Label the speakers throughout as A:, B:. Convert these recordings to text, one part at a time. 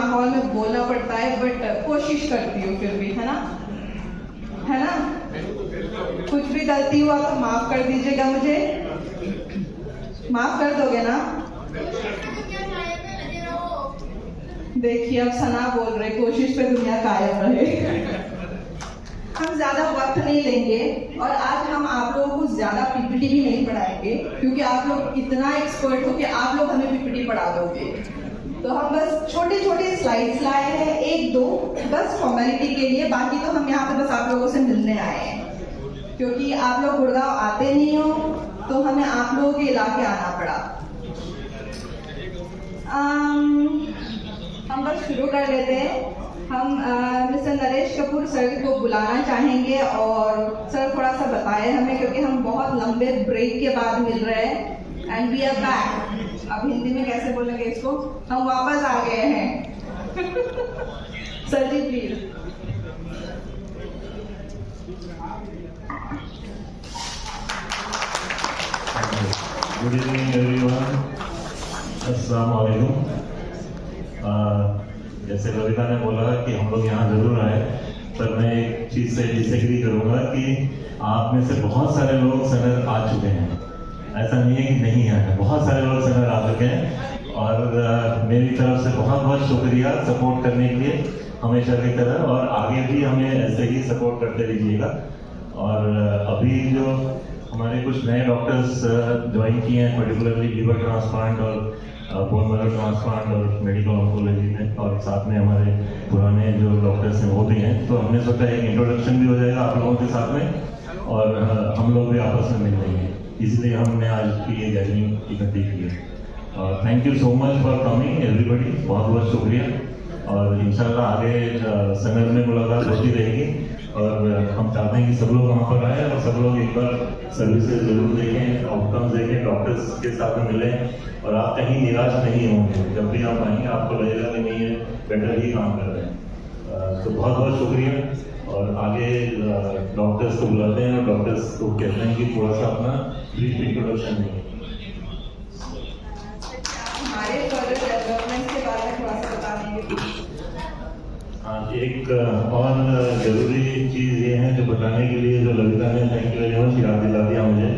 A: माहौल में बोलना पड़ता है, बट कोशिश करती हूँ फिर भी, है ना? कुछ भी गलती हुआ तो माफ कर दीजिएगा मुझे, माफ कर दोगे ना? देखिए अब सना बोल रहे कोशिश पे दुनिया कायम रहे। हम ज्यादा वक्त नहीं लेंगे और आज हम आप लोगों को ज्यादा पीपीटी भी नहीं पढ़ाएंगे, क्योंकि आप लोग इतना एक्सपर्ट हो कि आप लोग हमें पीपीटी पढ़ा दोगे। तो हम बस छोटे छोटे स्लाइड्स लाए हैं, एक दो, बस फॉर्मेलिटी के लिए। बाकी तो हम यहाँ पे बस आप लोगों से मिलने आए हैं, क्योंकि आप लोग गुड़गांव आते नहीं हो तो हमें आप लोगों के इलाके आना पड़ा। हम बस शुरू कर लेते हैं। हम मिस्टर नरेश कपूर सर को बुलाना चाहेंगे और सर थोड़ा सा बताएं हमें, क्योंकि हम बहुत लंबे ब्रेक के बाद मिल रहे हैं। And we are back. अब हिंदी में कैसे बोलेंगे इसको? हम वापस आ गए हैं। Sir ji please.
B: Good evening everyone, अस्सलाम वालेकुम। जैसे ललिता ने बोला कि हम लोग यहाँ जरूर आए, पर मैं एक चीज़ से डिसएग्री करूँगा कि आप में से बहुत सारे लोग सनर आ चुके हैं। ऐसा नहीं है कि नहीं आए, बहुत सारे लोग सनर आ चुके हैं और मेरी तरफ से बहुत बहुत शुक्रिया सपोर्ट करने के लिए हमेशा की तरह, और आगे भी हमें ऐसे ही सपोर्ट करते रहिएगा। और अभी जो हमारे कुछ नए डॉक्टर्स ज्वाइन किए हैं, पर्टिकुलरली लीवर ट्रांसप्लांट और बोन मैरो ट्रांसप्लांट और मेडिकल ऑन्कोलॉजी में, और साथ में हमारे पुराने जो डॉक्टर्स हैं वो भी हैं, तो हमने सोचा एक इंट्रोडक्शन भी हो जाएगा आप लोगों के साथ में और हम लोग भी आपस में मिल लेंगे, इसलिए हमने आज की ये गैदरिंग इकट्ठी की है। और thank you so much for coming everybody, बहुत बहुत शुक्रिया। और इंशाल्लाह आगे सनर में मुलाकात होती रहेगी और हम चाहते हैं कि सब लोग वहाँ पर आए और सब लोग एक बार सर्विसेज जरूर देखें, आउटकम्स देखें, डॉक्टर्स के साथ में मिलें और आप कहीं निराश नहीं होंगे। जब भी आप आएंगे आपको लगेगा कि नहीं है बेटर ही काम कर रहे हैं। तो बहुत बहुत शुक्रिया। और आगे डॉक्टर्स को बुलाते हैं और डॉक्टर्स को कहते हैं कि थोड़ा सा अपना ब्रीफ इंट्रोडक्शन दें।
A: हमारे फर्दर डेवलपमेंट के बारे में थोड़ा सा बता देंगे?
B: एक और जरूरी चीज़ ये है जो बताने के लिए, जो ललिता ने थैंक यू वेरी मच याद दिला दिया मुझे,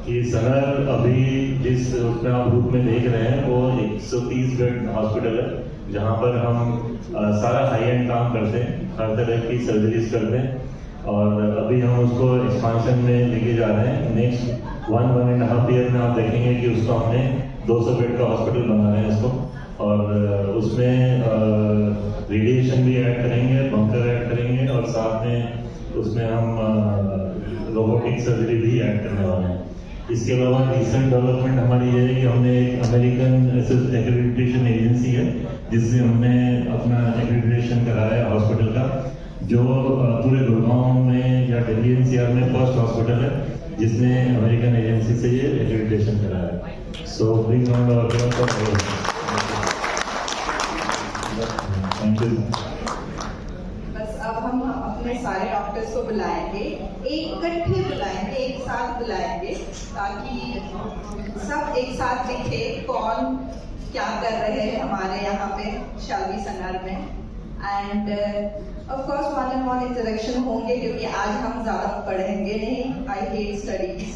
B: कि सनर अभी जिस उसमें आप रूप में देख रहे हैं वो 130 बेड हॉस्पिटल है, जहाँ पर हम सारा हाई एंड काम करते हैं, हर तरह की सर्जरीज करते हैं। और अभी हम उसको एक्सपांशन में लेके जा रहे हैं। नेक्स्ट 1.5 ईयर में आप देखेंगे कि उसको हमने 200 बेड का हॉस्पिटल बना रहे हैं उसको, और उसमें रेडिएशन भी ऐड करेंगे, बंकर ऐड करेंगे और साथ में उसमें हम रोबोटिक सर्जरी भी ऐड करने वाले हैं। इसके अलावा रिसेंट डेवलपमेंट हमारी ये है कि हमने एक अमेरिकन एक्रेडिटेशन एजेंसी है जिससे हमने अपना एक्रेडिटेशन कराया है हॉस्पिटल का, जो पूरे गुड़गांव में या दिल्ली एनसीआर में फर्स्ट हॉस्पिटल है जिसने अमेरिकन एजेंसी से ये एक्रेडिटेशन कराया है। So please thank you.
A: बस अब हम अपने सारे डॉक्टर्स को बुलाएंगे, इकट्ठे बुलाएंगे, एक साथ बुलाएंगे, ताकि सब एक साथ दिखे कौन क्या कर रहे हैं हमारे यहाँ पे शालवी सनर में। End of course 1-on-1 interaction होंगे, क्योंकि आज हम ज़्यादा पढ़ेंगे नहीं। आई हेट स्टडीज,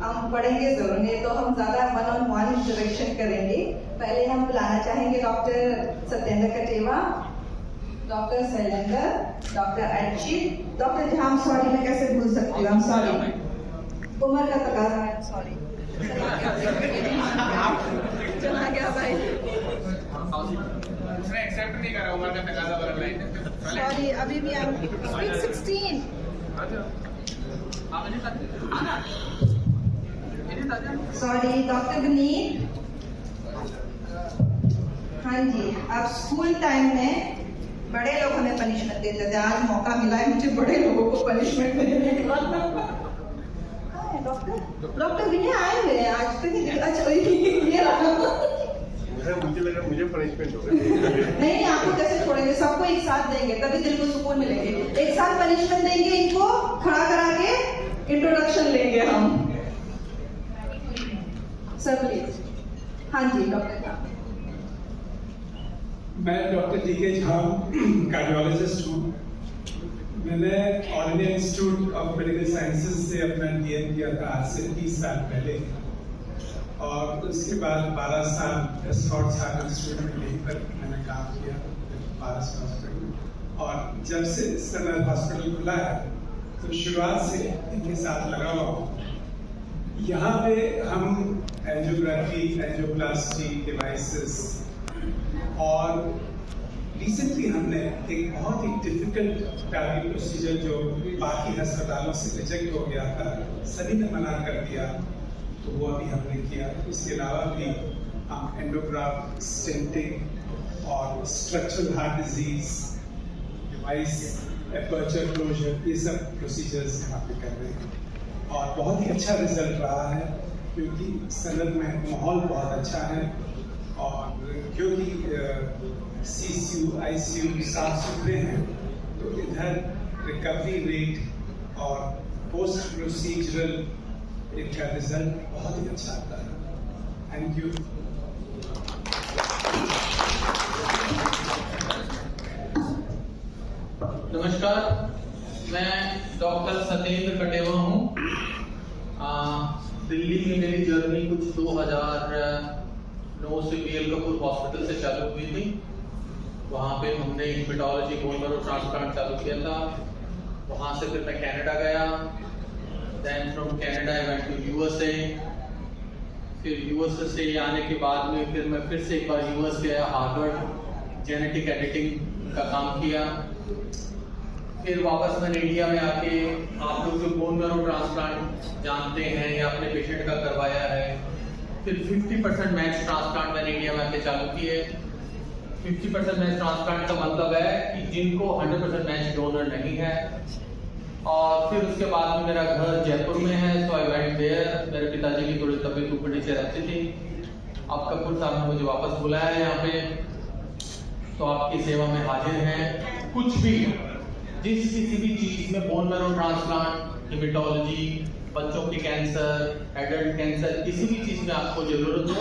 A: हम पढ़ेंगे जरूर नहीं, तो हम ज़्यादा 1-on-1 इंटरेक्शन करेंगे। पहले हम बुलाना चाहेंगे doctor Satyendra Katewa, doctor Shailendra, doctor Archit, doctor Jham, sorry मैं कैसे भूल सकती हूँ, सॉरी, उम्र का तकाजा है, सॉरी चला गया भाई,
C: एक्सेप्ट नहीं करा उम्र का तकाजा वाला लाइन,
A: सॉरी अभी भी हम 16। Sorry doctor Vineet. हाँ जी, अब स्कूल टाइम में बड़े लोग हमें पनिशमेंट देते थे, आज मौका मिला है मुझे बड़े लोगों को पनिशमेंट देने का। डॉक्टर विनय आए हुए हैं आज तक। अच्छा ये रहा,
C: मुझे लगा मुझे पनिशमेंट होगा।
A: नहीं आपको कैसे छोड़ेंगे, सबको एक साथ देंगे तभी दिल को सुकून मिलेंगे। एक साथ पनिशमेंट देंगे, इनको खड़ा करा के इंट्रोडक्शन लेंगे हम। Sir please. हाँ जी डॉक्टर।
D: मैं डॉक्टर डी के झा कार्डियोलॉजिस्ट हूँ। मैंने all India institute of medical sciences से अपना DN किया था आज से 30 साल पहले, और उसके बाद 12 साल एस्कॉर्ट्स हार्ट इंस्टीट्यूट में यहीं पर मैंने काम किया पारस हॉस्पिटल। और जब से सनर हॉस्पिटल खुला है तो शुरुआत से इनके साथ लगा हुआ हूँ। यहाँ पे हम एंजियोग्राफी, एंजियोप्लास्टी डिवाइसेस, और रिसेंटली हमने एक बहुत ही डिफिकल्ट टारगेट प्रोसीजर जो बाकी अस्पतालों से रिजेक्ट हो गया था, सभी ने मना कर दिया, तो वो अभी हमने किया। इसके अलावा भी हम एंडोग्राफ, स्टेंटिंग और structural heart disease device, aperture closure, ये सब प्रोसीजर्स यहाँ पे कर रहे हैं और बहुत ही अच्छा रिजल्ट रहा है, क्योंकि सनद में माहौल बहुत अच्छा है और क्योंकि CCU, ICU साफ सुथरे हैं, तो इधर रिकवरी रेट और पोस्ट प्रोसीजरल इनका रिजल्ट बहुत ही अच्छा आता है। Thank you.
E: नमस्कार, मैं डॉक्टर सत्येंद्र कटेवा हूँ। दिल्ली में मेरी जर्नी कुछ 2009 से BL कपूर हॉस्पिटल से चालू हुई थी। वहाँ पे हमने हेमेटोलॉजी, बोन मैरो ट्रांसप्लांट चालू किया था। वहाँ से फिर मैं कनाडा गया, then from Canada I went to USA। फिर USA से आने के बाद में फिर मैं फिर से एक बार US गया, हार्वर्ड जेनेटिक एडिटिंग का काम किया। फिर वापस मैंने इंडिया में आके, आप लोग जो बोन मैरो ट्रांसप्लांट जानते हैं या अपने पेशेंट का करवाया है, फिर 50% मैच ट्रांसप्लांट मैंने इंडिया में आके चालू किए। 50% मैच ट्रांसप्लांट का मतलब है कि जिनको 100% मैच डोनर नहीं है। और फिर उसके बाद में मेरा घर जयपुर में है, तो आई वेंट देयर। मेरे पिताजी की थोड़ी तबीयत ऊपर नीचे रहती थी। अब कपूर साहब ने मुझे वापस बुलाया है यहाँ पे, तो आपकी सेवा में हाजिर हैं। कुछ भी जिस किसी भी चीज में बोन मैरो ट्रांसप्लांट, हेमेटोलॉजी, बच्चों के कैंसर, एडल्ट कैंसर, किसी भी चीज में आपको जरूरत हो,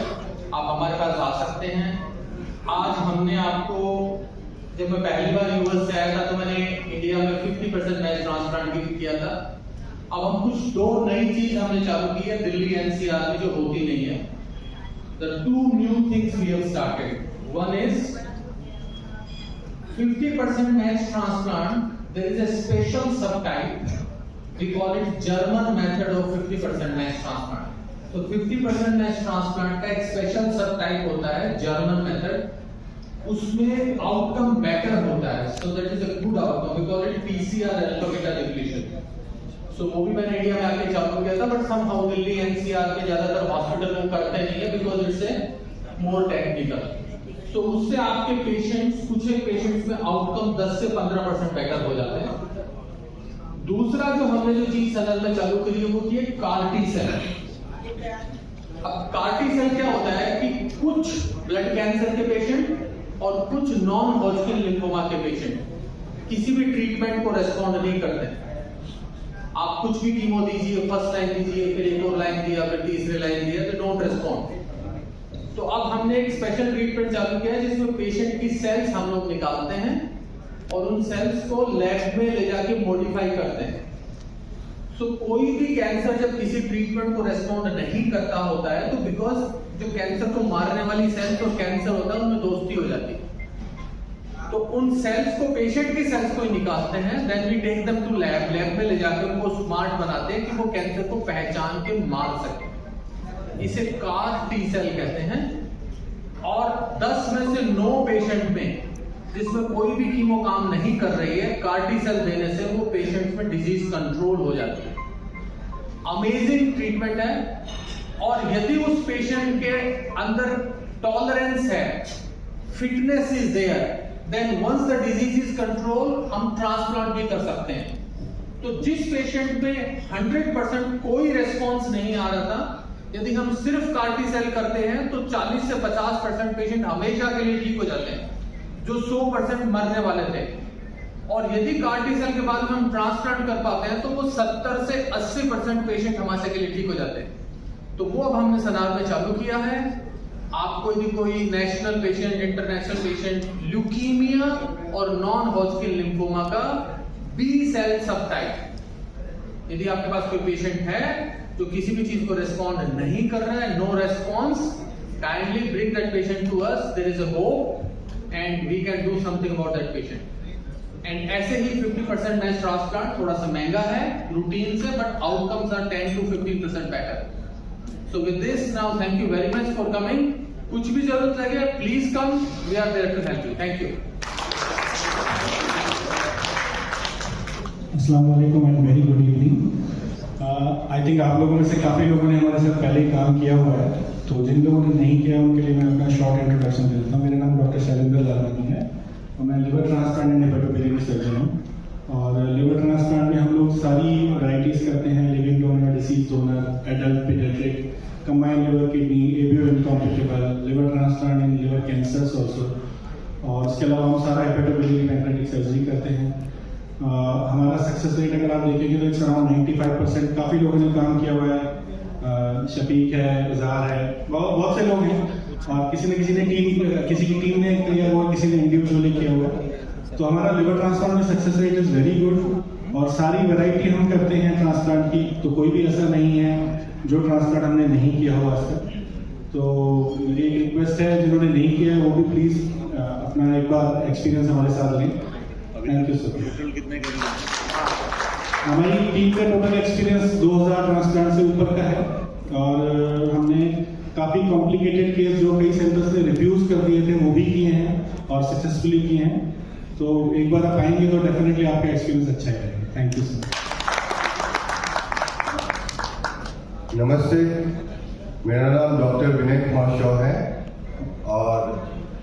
E: आप हमारे पास आ सकते हैं। आज हमने आपको, जब मैं पहली बार US से आया था तो मैंने इंडिया में 50% मैच ट्रांसप्लांट भी किया था। अब हम कुछ 2 नई चीज हमने चालू की है दिल्ली NCR में, जो होती नहीं है। The 2 new things we have started. One is 50% match transplant. There is a special subtype. We call it German method of 50% match transplant. तो 50% मैच ट्रांसप्लांट का एक स्पेशल सब टाइप होता है, जर्मन मेथड। उसमें आउटकम बेटर होता है, so that is a good outcome. We call it PCR, alpha beta depletion. So वो भी मैंने इंडिया में आके चालू किया था, बट समहाउ दिल्ली NCR में ज्यादातर हॉस्पिटल वो करते नहीं है, because it's a more technical. So उससे आपके पेशेंट्स, कुछ एक पेशेंट्स में आउटकम 10 से 15% बेटर हो जाते हैं। दूसरा जो हमने जो चीज सनल में चालू करी है वो है CAR-T सेल। अब CAR-T सेल क्या होता है कि कुछ ब्लड कैंसर के पेशेंट और कुछ नॉन हॉजकिन लिम्फोमा के पेशेंट किसी भी ट्रीटमेंट को रेस्पॉन्ड नहीं करते। आप कुछ भी कीमो दीजिए, फर्स्ट लाइन दीजिए, फिर एक और लाइन दिया, फिर तीसरी लाइन दिया, तो डोंट रेस्पॉन्ड। तो अब हमने एक स्पेशल ट्रीटमेंट चालू किया है जिसमें पेशेंट की सेल्स हम लोग निकालते हैं और उन सेल्स को लैब में ले जाके मॉडिफाई करते हैं। सो कोई भी कैंसर जब किसी ट्रीटमेंट को रेस्पॉन्ड नहीं करता होता है, तो बिकॉज जो कैंसर को मारने वाली सेल्स और कैंसर होता है उनमें दोस्ती हो जाती है। तो उन सेल्स को, पेशेंट की सेल्स को ही निकालते हैं, then we take them to lab. Lab में ले जाकर उनको स्मार्ट बनाते हैं कि वो कैंसर को पहचान के मार सके। इसे CAR-T सेल कहते हैं। और 10 में से 9 पेशेंट में जिसमें कोई भी कीमो काम नहीं कर रही है, CAR-T सेल देने से वो पेशेंट में डिजीज कंट्रोल हो जाती है। अमेजिंग ट्रीटमेंट है। और यदि उस पेशेंट के अंदर टॉलरेंस है, fitness is there, then once the disease is control, हम ट्रांसप्लांट भी कर सकते हैं। तो जिस पेशेंट में 100% कोई रेस्पॉन्स नहीं आ रहा था, यदि हम सिर्फ CAR-T सेल करते हैं तो 40 से 50% पेशेंट हमेशा के लिए ठीक हो जाते हैं, जो 100% मरने वाले थे। और यदि CAR-T सेल के बाद में हम ट्रांसप्लांट कर पाते हैं तो वो 70 से 80% पेशेंट हमारे के लिए ठीक हो जाते हैं। तो वो अब हमने सनार में चालू किया है। आपको यदि कोई national patient, international patient leukaemia और नॉन हॉजकिन लिम्फोमा का बी सेल सब टाइप, यदि आपके पास कोई पेशेंट है जो किसी भी चीज को रिस्पॉन्ड नहीं कर रहा है, no response, kindly bring that patient to us, there is a hope and we can do something about that patient. And ऐसे ही 50% मैच ट्रांसप्लांट थोड़ा सा महंगा है रूटीन से, but outcomes are 10 to 15% better. So with this now thank you very much for coming. कुछ भी जरूरत लगे please come, we are there to help you. Thank you.
F: अस्सलाम वालेकुम and very good evening. I think आप लोगों में से काफ़ी लोगों ने हमारे साथ पहले ही काम किया हुआ है, तो जिन लोगों ने नहीं किया उनके लिए मैं अपना शॉर्ट इंट्रोडक्शन दे देता हूँ। मेरा नाम डॉक्टर शैलेंद्र लालवानी है और मैं liver transplant and hepatobiliary surgeon हूँ। और लिवर ट्रांसप्लांट में हम लोग सारी वैराइटीज़ करते हैं, living donor, deceased donor, adult, paediatric, combined liver kidney, ABO incompatible, liver transplant in liver cancers also. और इसके अलावा हम सारा हेपेटोबिलियरी पैंक्रेटिक सर्जरी करते हैं। हमारा सक्सेस रेट अगर आप देखेंगे तो इट्स अराउंड 95%। काफ़ी लोगों ने काम किया हुआ है, शफीक है, इज़हार है, बहुत से लोग हैं, और किसी न किसी की टीम ने किया हुआ, किसी ने इंडिविजुअली किया हुआ। तो हमारा लिवर ट्रांसप्लांट में success rate is very good और सारी वैरायटी हम करते हैं ट्रांसप्लांट की, तो कोई भी ऐसा नहीं है जो ट्रांसप्लांट हमने नहीं किया हो आज तक। तो मेरी एक रिक्वेस्ट है, जिन्होंने नहीं किया है वो भी प्लीज़ अपना एक बार एक्सपीरियंस हमारे साथ लें। Thank you sir. हमारी टीम का टोटल एक्सपीरियंस 2000 ट्रांसप्लांट से ऊपर का है और हमने काफ़ी कॉम्प्लिकेटेड केस जो कई सेंटर्स ने रिफ्यूज़ कर दिए थे वो भी किए हैं और सक्सेसफुली किए हैं। तो एक बार आप आएंगे तो डेफिनेटली आपका एक्सपीरियंस अच्छा रहेगा। Thank you sir.
G: नमस्ते, मेरा नाम डॉक्टर विनय कुमार शॉ है और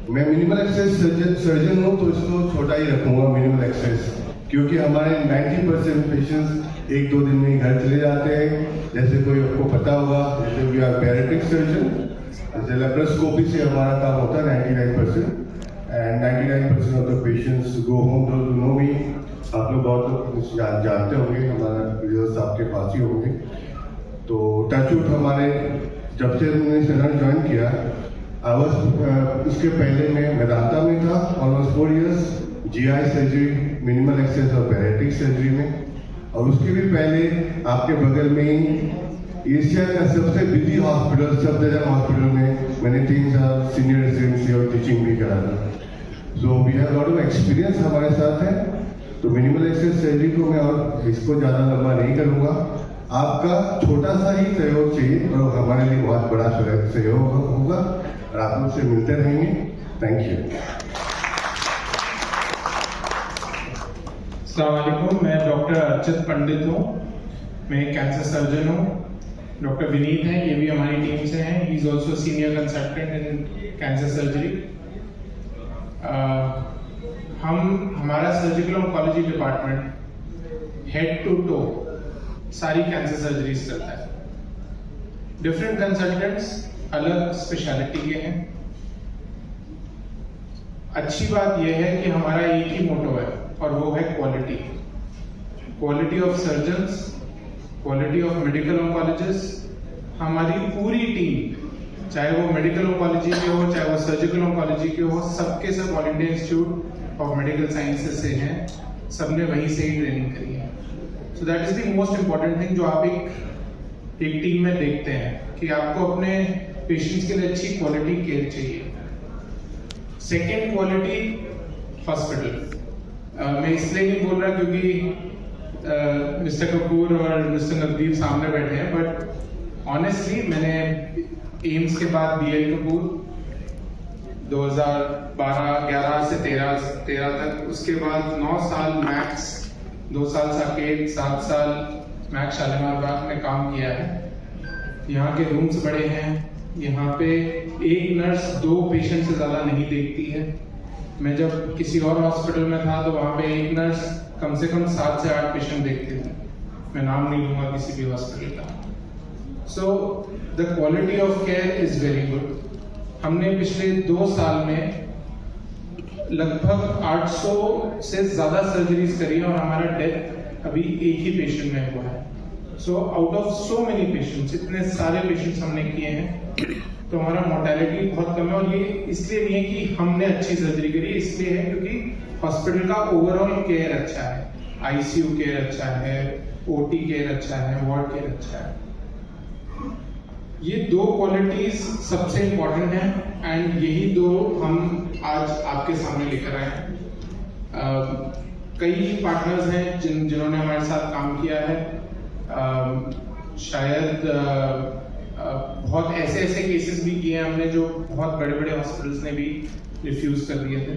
G: मैं मिनिमल एक्सेस सर्जन हूँ, तो इसको छोटा ही रखूँगा मिनिमल एक्सेस, क्योंकि हमारे 90% पेशेंट्स 1-2 दिन में ही घर चले जाते हैं। जैसे कोई आपको पता होगा, जैसे वी आर पैरेटिक सर्जन, जैसे लेप्रोस्कोपी से हमारा काम होता है 99%, and 99% of the patients go home. Do know me, आप लोग बहुत लोग जानते होंगे, हमारा रिजल्ट आपके पास ही होंगे। तो टचवुड हमारे जब से हमने सेंटर ज्वाइन किया, उसके पहले मैं मेदांता में था almost 4 years, GI surgery, minimal access और पैरेटिक सर्जरी में, और उसके भी पहले आपके बगल में ही एशिया का सबसे बिजी हॉस्पिटल सफदरजंग हॉस्पिटल में मैंने 3 साल सीनियर रेजिडेंसी और टीचिंग भी करा था। So we have lot of experience हमारे साथ है। तो मिनिमल एक्सेस सर्जरी को मैं और इसको ज़्यादा लंबा नहीं करूँगा। आपका छोटा सा ही सहयोग चाहिए और हमारे लिए बहुत बड़ा सहयोग होगा और आप लोग से मिलते रहेंगे। Thank you.
D: अस्सलाम वालेकुम, मैं डॉक्टर अर्चित पंडित हूँ, मैं कैंसर सर्जन हूँ। डॉक्टर विनीत हैं, ये भी हमारी टीम से हैं, he is also senior consultant in cancer surgery. हमारा surgical oncology department head to toe सारी कैंसर सर्जरीज करता है। डिफरेंट कंसल्टेंट्स अलग स्पेशलिटी के हैं। अच्छी बात यह है कि हमारा एक ही मोटो है और वो है quality of surgeons, quality of medical oncologist. हमारी पूरी टीम, चाहे वो मेडिकल ऑन्कोलॉजी के हो, चाहे वो सर्जिकल ऑन्कोलॉजी के हो, सबके सब all India institute of medical sciences से हैं, सबने वहीं से ही ट्रेनिंग करी है। So that is the most important thing जो आप एक टीम में देखते हैं कि आपको अपने पेशेंट्स के लिए अच्छी क्वालिटी केयर चाहिए। Second, quality hospital. मैं इसलिए नहीं बोल रहा क्योंकि मिस्टर कपूर और मिस्टर नवदीप सामने बैठे हैं, बट ऑनेस्टली मैंने एम्स के बाद BL कपूर 2011 से 13 तक, उसके बाद 9 साल मैक्स, 2 साल साकेत, 7 साल मैक्स शालीमार बाग में काम किया है। यहाँ के रूम्स बड़े हैं, यहाँ पे एक नर्स 2 पेशेंट से ज़्यादा नहीं देखती है। मैं जब किसी और हॉस्पिटल में था तो वहाँ पे एक नर्स कम से कम 7 से 8 पेशेंट देखते थे। मैं नाम नहीं लूँगा किसी भी हॉस्पिटल का। So the quality of care is very good. हमने पिछले 2 साल में लगभग 800 से ज़्यादा सर्जरीज करी और हमारा डेथ अभी एक ही पेशेंट में हुआ है। So out of so many patients, इतने सारे पेशेंट्स हमने किए हैं,
H: तो हमारा मोर्टेलिटी बहुत कम है। और ये इसलिए नहीं है कि हमने अच्छी सर्जरी करी, इसलिए है क्योंकि हॉस्पिटल का ओवरऑल केयर अच्छा है, आईसीयू केयर अच्छा है, ओटी केयर अच्छा है, वार्ड केयर अच्छा है। ये दो क्वालिटीज सबसे इम्पोर्टेंट हैं एंड यही दो हम आज आपके सामने लेकर आए हैं। कई पार्टनर्स हैं जिन्होंने हमारे साथ काम किया है। शायद बहुत ऐसे केसेस भी किए हैं हमने जो बहुत बड़े हॉस्पिटल्स ने भी रिफ्यूज कर दिए थे।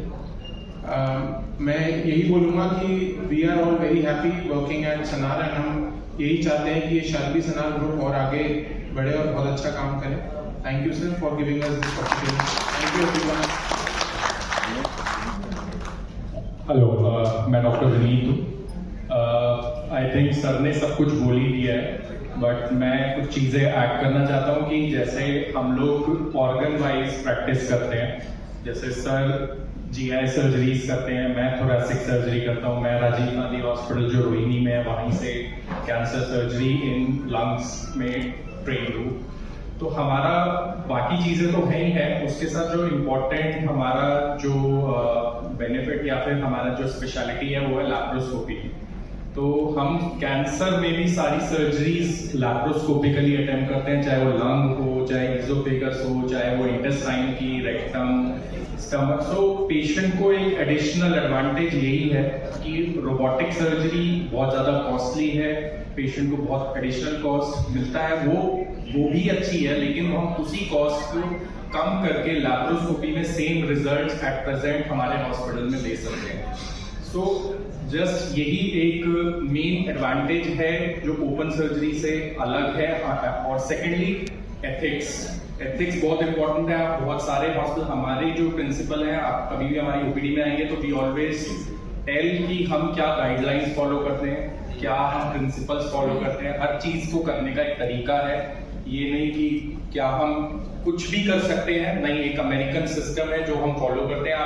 H: मैं यही बोलूँगा कि we are all very happy working at Sanar and हम यही चाहते हैं कि ये शाल्बी सनार ग्रुप और आगे बढ़े और बहुत अच्छा काम करे। Thank you sir for giving us this opportunity. Thank you everyone.
I: Hello, मैं डॉक्टर विनीत हूँ। आई थिंक सर ने सब कुछ बोल ही दिया है, बट मैं कुछ चीज़ें ऐड करना चाहता हूँ कि जैसे हम लोग ऑर्गन वाइज प्रैक्टिस करते हैं, जैसे सर जीआई सर्जरीज करते हैं, मैं थोरेसिक सर्जरी करता हूँ, मैं राजीव गांधी हॉस्पिटल जो रोहिणी में है वहीं से कैंसर सर्जरी इन लंग्स में ट्रेन हूँ। तो हमारा बाकी चीज़ें तो है ही है, उसके साथ जो इम्पोर्टेंट हमारा जो बेनिफिट या फिर हमारा जो स्पेशलिटी है वो है लैप्रोस्कोपी। तो हम कैंसर में भी सारी सर्जरीज लैप्रोस्कोपिकली अटेम्प्ट करते हैं, चाहे वो लंग हो, चाहे इजोफेगस हो, चाहे वो इंटेस्टाइन की, रेक्टम, स्टमक। सो पेशेंट को एक एडिशनल एडवांटेज यही है कि रोबोटिक सर्जरी बहुत ज़्यादा कॉस्टली है, पेशेंट को बहुत एडिशनल कॉस्ट मिलता है, वो भी अच्छी है, लेकिन हम उसी कॉस्ट को कम करके लैप्रोस्कोपी में सेम रिजल्ट्स एट प्रेजेंट हमारे हॉस्पिटल में दे सकते हैं। सो जस्ट यही एक मेन एडवांटेज है जो ओपन सर्जरी से अलग है। और सेकेंडली एथिक्स बहुत इंपॉर्टेंट है। बहुत सारे हॉस्पिटल, हमारे जो प्रिंसिपल हैं, आप कभी भी हमारी ओपीडी में आएंगे तो वी ऑलवेज टेल कि हम क्या गाइडलाइंस फॉलो करते हैं, क्या हम प्रिंसिपल्स फॉलो करते हैं। हर चीज को करने का एक तरीका है, ये नहीं कि क्या हम कुछ भी कर सकते हैं, नहीं, एक अमेरिकन सिस्टम है जो हम फॉलो करते हैं।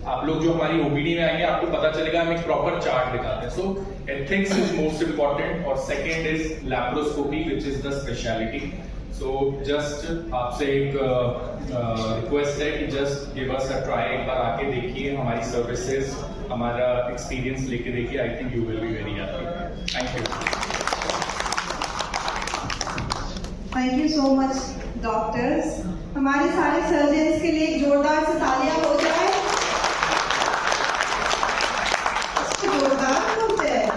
I: आप लोग जो हमारी ओपीडी में आएंगे आपको पता चलेगा, हम एक प्रॉपर चार्ट दिखाते हैं। So ethics is most important और second is laparoscopy which is the speciality. So just आपसे एक रिक्वेस्ट है कि just give us a try, एक बार आके देखिए हमारी सर्विसेज, हमारा एक्सपीरियंस लेके देखिए। I think you will be very happy. Thank you.
A: Thank you so much doctors. हमारे सारे सर्जन्स के लिए एक जोरदार से तालियां हो जाए। इसको जोरदार बोलते हैं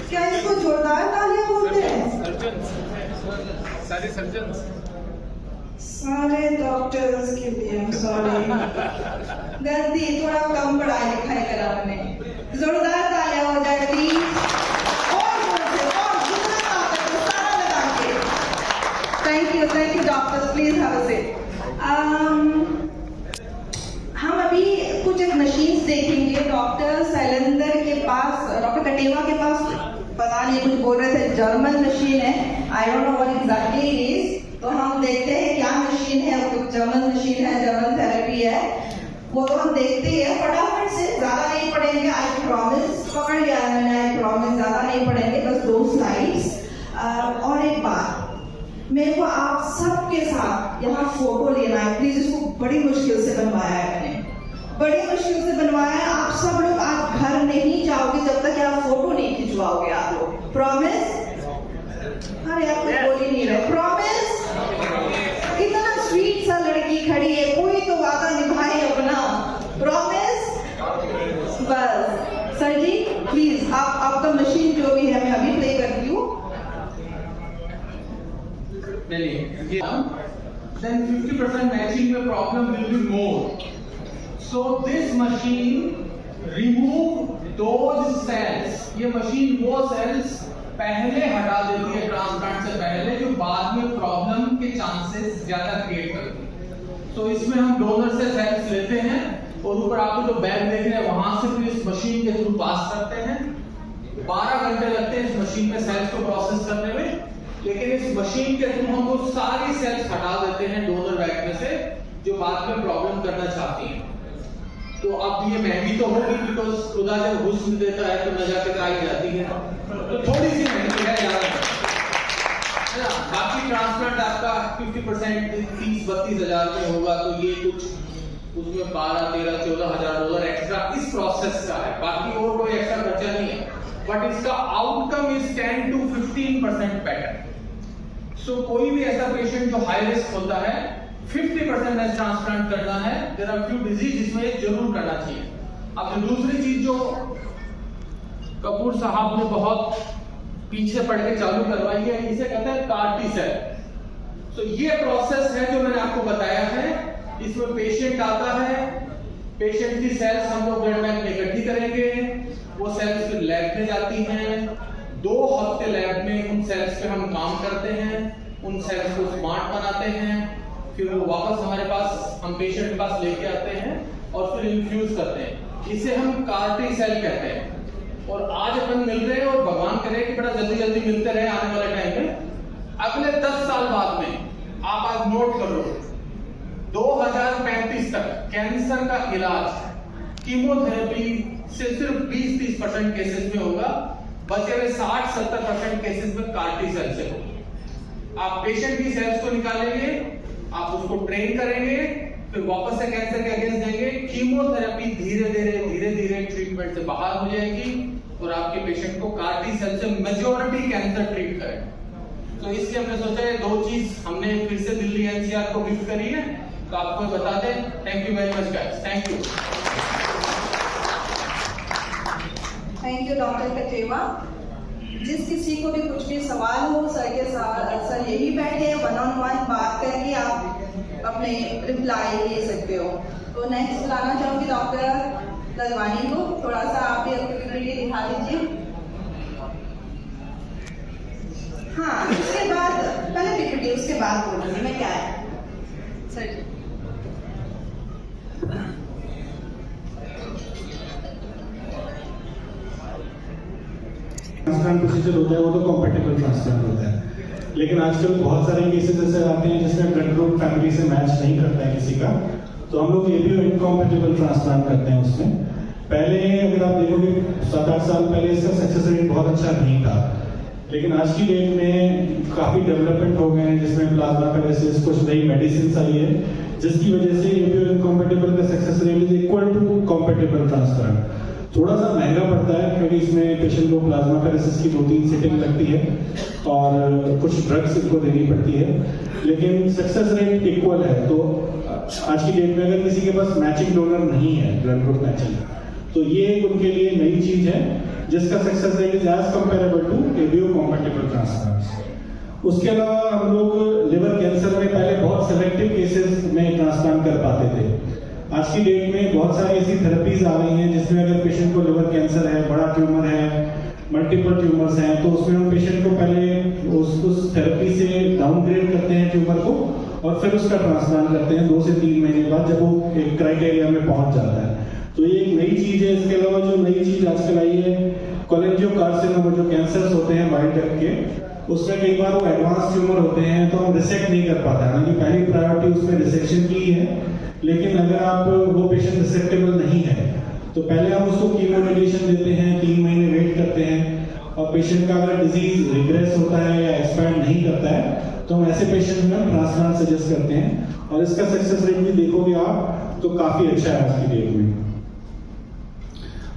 A: क्या? इसको जोरदार तालियां बोलते हैं?
C: सारे सर्जन्स,
A: सारे डॉक्टर्स के लिए सॉरी, गलती, थोड़ा कम पढ़ाई लिखाई करा हमने। जोरदार तालियां हो जाए प्लीज, और जोर से, और जितना ताकत है सारा लगा के। Thank you doctors, please have a seat. हम अभी कुछ एक मशीन्स देखेंगे डॉक्टर शैलेंद्र के पास, डॉक्टर कटेवा के पास, पता नहीं कुछ बोल रहे थे, जर्मन मशीन है, I don't know what exactly it is. तो हम देखते हैं क्या मशीन है, वो जर्मन मशीन है, जर्मन थेरेपी है, वो तो हम देखते हैं। फटाफट से, ज्यादा नहीं पढ़ेंगे, आई प्रॉमिस, पकड़ लिया है मैंने, आई प्रॉमिस, ज्यादा नहीं पढ़ेंगे, बस 2 स्लाइड्स। और एक बात, मेरे को आप सबके साथ यहाँ फोटो लेना है प्लीज। इसको बड़ी मुश्किल से बनवाया है मैंने, बड़ी मुश्किल से बनवाया है। आप सब लोग आज घर नहीं जाओगे जब तक आप फोटो नहीं खिंचवाओगे आप लोग। प्रॉमिस? अरे आप कुछ बोल ही नहीं रहे। प्रॉमिस? इतना स्वीट सा लड़की खड़ी है, कोई तो वादा निभाए अपना। प्रॉमिस? बस सर जी प्लीज, आप आपका मशीन जो भी है मैं अभी प्ले करती हूँ।
E: Then 50% matching में problem will be more. So this machine remove those cells. ये मशीन वो cells पहले हटा देती है ट्रांसप्लांट से पहले, जो बाद में प्रॉब्लम के चांसेस ज्यादा क्रिएट करती है। तो इसमें हम डोनर से सेल्स लेते हैं और ऊपर आपको जो बैग देख रहे हैं वहां से फिर इस मशीन के थ्रू पास करते हैं। 12 घंटे लगते हैं इस मशीन में सेल्स को प्रोसेस करने में, लेकिन इस मशीन के थ्रू हम वो सारी सेल्स हटा देते हैं डोनर बैग में से जो बाद में प्रॉब्लम करना चाहती हैं। तो अब ये महंगी तो होगी, बिकॉज खुदा जब हुस्न देता है तो नजाकत आई जाती है, तो थोड़ी सी महंगी है, ज्यादा। है ना। बाकी ट्रांसप्लांट आपका 50% 30-32 हजार में होगा, तो ये कुछ उसमें 12, 13, 14 हजार डॉलर एक्स्ट्रा इस प्रोसेस का है, बाकी और कोई एक्स्ट्रा खर्चा नहीं है। बट इसका आउटकम इज 10 to 15% बेटर। सो कोई भी ऐसा पेशेंट जो हाई रिस्क होता है 50% में ट्रांसप्लांट करना है। देयर आर फ्यू डिजीज जिसमें जरूर करना चाहिए। अब दूसरी चीज जो कपूर साहब ने बहुत पीछे पड़ के चालू करवाई है, इसे कहते हैं CAR-T सेल। तो ये प्रोसेस है जो मैंने आपको बताया है। इसमें पेशेंट आता है, पेशेंट की सेल्स हम लोग ब्लड बैंक में इकट्ठी करेंगे, वो सेल्स फिर लैब में जाती हैं। 2 हफ्ते लैब में उन सेल्स पे हम काम करते हैं, उन सेल्स को स्मार्ट बनाते हैं, फिर वो वापस हमारे पास हम पेशेंट के पास लेके आते हैं और फिर इन्फ्यूज करते हैं। इसे हम CAR-T सेल कहते हैं। और आज अपन मिल रहे हैं और भगवान करे कि बड़ा जल्दी जल्दी मिलते रहे आने वाले टाइम में। अगले 10 साल बाद में आप आज नोट करो, 2035 तक कैंसर का इलाज कीमोथेरेपी से सिर्फ 20-30% केसेस में होगा, बचे हुए 60-70% केसेस में CAR-T सेल से होगा। आप पेशेंट की सेल्स को निकालेंगे, आप उसको ट्रेन करेंगे, फिर वापस से कैंसर के अगेंस्ट देंगे। कीमोथेरेपी धीरे धीरे ट्रीटमेंट से बाहर हो जाएगी और आपके पेशेंट को CAR-T सेल से मेजॉरिटी कैंसर ट्रीट करें। तो इसलिए हमने सोचा है 2 चीज हमने फिर से दिल्ली NCR को गिफ्ट करी है, तो आपको बता दें। Thank you very much guys, thank you.
A: Thank you doctor Kacheva. जिस किसी को भी कुछ भी सवाल हो सर के साथ, सर यही बैठे 1-on-1 बात करके आप अपने रिप्लाई ले सकते हो। तो नेक्स्ट बुलाना चाहूंगी डॉक्टर ललवानी को। थोड़ा सा आप भी अपनी पीपीटी दिखा दीजिए। हाँ, उसके बाद पहले पीपीटी, उसके बाद बोलूंगी मैं क्या है सर जी।
F: ट्रांसप्लांट प्रोसीजर होता है वो तो कॉम्पेटिबल ट्रांसप्लांट होता है, लेकिन आजकल बहुत सारे केसेस ऐसे आते हैं जिसमें ब्लड ग्रुप फैमिली से मैच नहीं करता है किसी का, तो हम लोग एबीओ इनकॉम्पेटिबल ट्रांसप्लांट करते हैं उसमें। पहले अगर आप देखोगे 7-8 साल पहले इसका सक्सेस रेट बहुत अच्छा नहीं था, लेकिन आज की डेट में काफी डेवलपमेंट हो गए हैं जिसमें प्लाज्मा फेरेसिस, कुछ नई मेडिसिन आई है जिसकी वजह से एबीओ इनकॉम्पेटिबल का success rate is equal to compatible transplant. थोड़ा सा महंगा पड़ता है क्योंकि इसमें पेशेंट को प्लाज्मा फेरेसिस की 2-3 सीटिंग लगती है और कुछ ड्रग्स इनको देनी पड़ती है, लेकिन सक्सेस रेट इक्वल है। तो आज की डेट में अगर किसी के पास मैचिंग डोनर नहीं है, ब्लड ग्रुप मैचिंग, तो ये उनके लिए नई चीज है जिसका success rate is as comparable to ABO compatible transplant. उसके अलावा हम लोग लिवर कैंसर में पहले बहुत सिलेक्टिव केसेस में ट्रांसप्लांट कर पाते थे। आज की डेट में बहुत सारी ऐसी थेरेपीज आ गई हैं जिसमें अगर पेशेंट को लिवर कैंसर है, बड़ा ट्यूमर है, मल्टीपल ट्यूमर्स हैं, तो उसमें हम पेशेंट को पहले उस थेरेपी से डाउनग्रेड करते हैं ट्यूमर को और फिर उसका ट्रांसप्लांट करते हैं 2 से 3 महीने बाद जब वो एक क्राइटेरिया में पहुंच जाता है। तो ये एक नई चीज है। इसके अलावा जो नई चीज आजकल आई है कोलेंजियोकार्सिनोमा, जो कैंसर्स होते हैं वाइल्ड टाइप के, उसमें कई बार वो एडवांस ट्यूमर होते हैं तो हम रिसेक्ट नहीं कर पाते हैं, हालांकि पहली प्रायोरिटी उसमें रिसेक्शन की है, लेकिन अगर आप वो पेशेंट रिसेक्टेबल नहीं है तो पहले हम उसको कीमो रेडिएशन देते हैं, 3 महीने वेट करते हैं, और पेशेंट का अगर डिजीज रिग्रेस होता है या एक्सपायर नहीं करता है तो हम ऐसे पेशेंट में ट्रांसप्लांट सजेस्ट करते हैं और इसका सक्सेस रेट भी देखोगे आप तो काफी अच्छा है आज की डेट में।